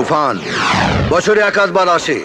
তুফান বছরে একাধবার আসে,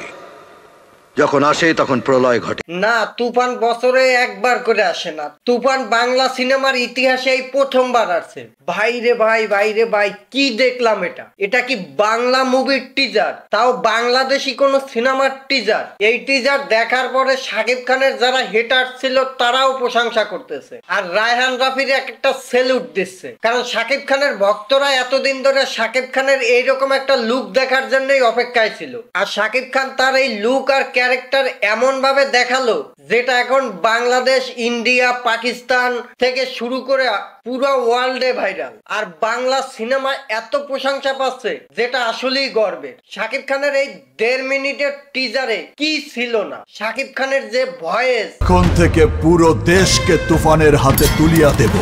যখন আসে তখন প্রলয় ঘটে। না, তুফান বছরে একবার করে আসে না। তুফান বাংলা সিনেমার ইতিহাসে এই প্রথমবার আসছে। ভাইরে ভাই, ভাইরে ভাই, কি দেখলাম এটা! এটা কি বাংলা মুভির টিজার, তাও বাংলাদেশি কোন সিনেমার টিজার। এই টিজার দেখার পরে শাকিব খানের যারা হেটার ছিল তারাও প্রশংসা করতেছে, আর রায়হান রাফির একটা সেলুট দিচ্ছে। কারণ শাকিব খানের ভক্তরা এতদিন ধরে শাকিব খানের এইরকম একটা লুক দেখার জন্যই অপেক্ষায় ছিল, আর শাকিব খান তার এই লুক আর ক্যারেক্টার এমন ভাবে দেখালো যেটা এখন বাংলাদেশ, ইন্ডিয়া, পাকিস্তান থেকে শুরু করে পুরো ওয়ার্ল্ডে ভাইরাল। আর বাংলা সিনেমা এত প্রশংসা পাচ্ছে যেটা আসলেই গর্বের। শাকিব খানের এই 1.5 মিনিটের টিজারে কি ছিল না! শাকিব খানের যে ভয়েস, এখন থেকে পুরো দেশকে তুফানের হাতে তুলিয়া দেব,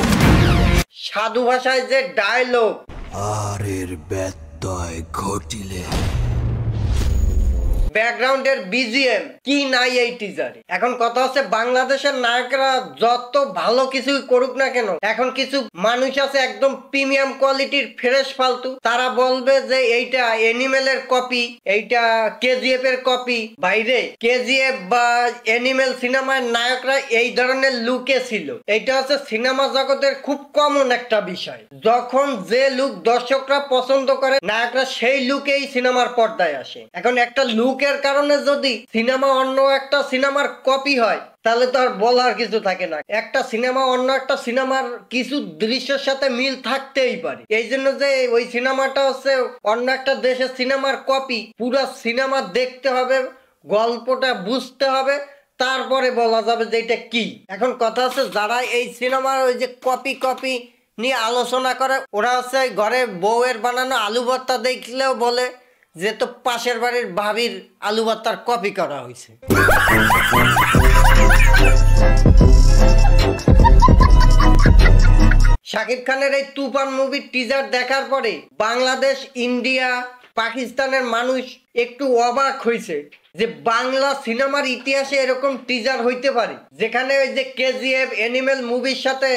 সাধু ভাষায় যে ডায়লগ, আর এর ব্যত্যয় ঘটিলে ব্যাকগ্রাউন্ডের বিজিএম কি নাই এই টিজারে। এখন কথা হচ্ছে, বাংলাদেশের নায়করা যত ভালো কিছুই করুক না কেন, এখন কিছু মানুষ আছে একদম প্রিমিয়াম কোয়ালিটির ফ্রেশ ফালতু, তারা বলবে যে এইটা এনিমেলের কপি, এইটা কেজিএফ এর কপি। বাইরে কেজিএফ বা এনিমেল সিনেমার নায়করা এই ধরনের লুকে ছিল। এইটা হচ্ছে সিনেমা জগতের খুব কমন একটা বিষয়। যখন যে লুক দর্শকরা পছন্দ করে, নায়করা সেই লুকেই সিনেমার পর্দায় আসে। এখন একটা লুক এর কারণে যদি সিনেমা অন্য একটা সিনেমার কপি হয়, তাহলে তো আর বলার কিছু থাকে না। একটা সিনেমা অন্য একটা সিনেমার কিছু দৃশ্যের সাথে মিল থাকতেই পারে। এই জন্য যে ওই সিনেমাটা হচ্ছে অন্য একটা দেশের সিনেমার কপি, পুরো সিনেমা দেখতে হবে, গল্পটা বুঝতে হবে, তারপরে বলা যাবে যে এটা কি। এখন কথা হচ্ছে, যারা এই সিনেমার ওই যে কপি নিয়ে আলোচনা করে, ওরা হচ্ছে ঘরে বউয়ের বানানো আলু ভর্তা দেখলেও বলে যে তো পাশের বাড়ির ভাবির আলু ভর্তার কপি করা হয়েছে। শাকিব খানের এই তুফান মুভির টিজার দেখার পরে বাংলাদেশ, ইন্ডিয়া, পাকিস্তানের মানুষ একটু অবাক হয়েছে যে বাংলা সিনেমার ইতিহাসে এরকম টিজার হইতে পারে, যেখানে ওই যে কেজিএফ এনিমেল মুভির সাথে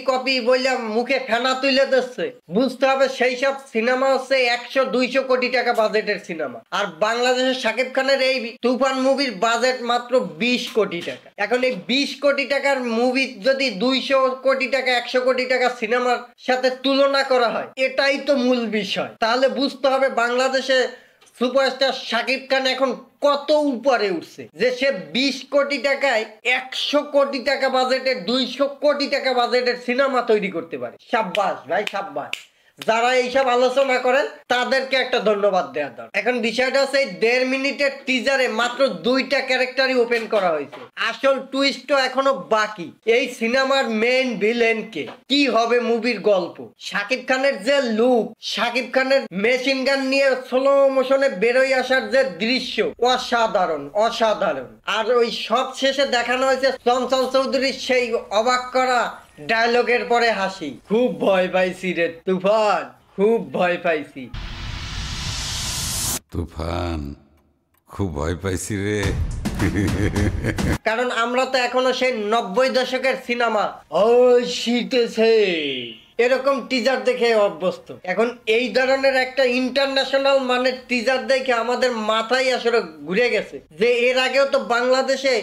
কপি বললাম মুখে ফেনা তুলে দিচ্ছে। বুঝতে হবে সেই সব সিনেমা হচ্ছে 100-200 কোটি টাকা বাজেটের সিনেমা, আর বাংলাদেশের শাকিব খানের এই তুফান মুভির বাজেট মাত্র 20 কোটি টাকা। এখন এই 20 কোটি টাকার মুভি যদি 200 কোটি টাকা, 100 কোটি টাকা সিনেমার সাথে তুলনা করা হয়, এটাই তো মূল বিষয়। তাহলে বুঝতে হবে বাংলাদেশে সুপারস্টার শাকিব খান এখন কত উপরে উঠছে, যে সে 20 কোটি টাকায় 100 কোটি টাকা বাজেটের, 200 কোটি টাকা বাজেটের সিনেমা তৈরি করতে পারে। সাব্বাস ভাই, সাব্বাস। যারা এইসব আলোচনা করেন তাদেরকে একটা ধন্যবাদ দেওয়া দরকার। এখন বিষয়টা হচ্ছে, 1.5 মিনিটের টিজারে মাত্র 2টা ক্যারেক্টারই ওপেন করা হয়েছে। আসল টুইস্টও এখনো বাকি। এই সিনেমার মেইন ভিলেন কে, কি হবে মুভির গল্প, শাকিব খানের যে লুক, শাকিব খানের মেশিন গান নিয়ে স্লো মোশনে বেরোয় আসার যে দৃশ্য, অসাধারণ অসাধারণ। আর ওই সব শেষে দেখানো হয়েছে চঞ্চল চৌধুরীর সেই অবাক করা ডায়লগের পরে হাসি। খুব ভয় পাইছি রে তুফান, খুব ভয় পাইছি। তুফান, খুব ভয় পাইছি রে। কারণ আমরা তো এখনো সেই 90 দশকের সিনেমা ও শীতেছে এরকম টিজার দেখে অভ্যস্ত। এখন এই ধরনের একটা ইন্টারন্যাশনাল মানের টিজার দেখে আমাদের মাথায় আসলে ঘুরে গেছে যে এর আগেও তো বাংলাদেশে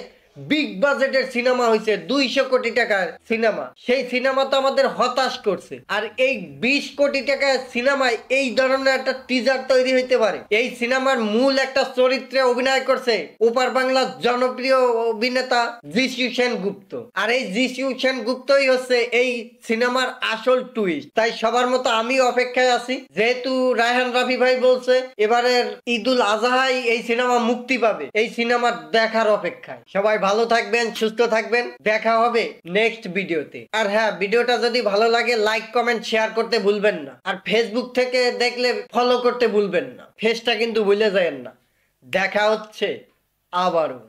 বিগ বাজেটের সিনেমা হয়েছে, 200 কোটি টাকার সিনেমা। সেই সিনেমা তো আমাদের হতাশ করছে, আর এই 20 কোটি টাকার সিনেমায় এই ধরনের একটা টিজার তৈরি হইতে পারে। এই সিনেমার মূল একটা চরিত্রে অভিনয় করছে ওপার বাংলার জনপ্রিয় অভিনেতা যিশু সেনগুপ্ত, আর এই যিশু সেনগুপ্তই হচ্ছে এই সিনেমার আসল টুইস্ট। তাই সবার মতো আমি অপেক্ষায় আছি, যেহেতু রায়হান রাফি ভাই বলছে এবারের ঈদুল আজহায় এই সিনেমা মুক্তি পাবে, এই সিনেমা দেখার অপেক্ষায়। সবাই ভালো থাকবেন, সুস্থ থাকবেন, দেখা হবে নেক্সট ভিডিওতে। আর হ্যাঁ, ভিডিওটা যদি ভালো লাগে লাইক, কমেন্ট, শেয়ার করতে ভুলবেন না। আর ফেসবুক থেকে দেখলে ফলো করতে ভুলবেন না, ফেসটা কিন্তু ভুলে যাবেন না। দেখা হচ্ছে আবারও।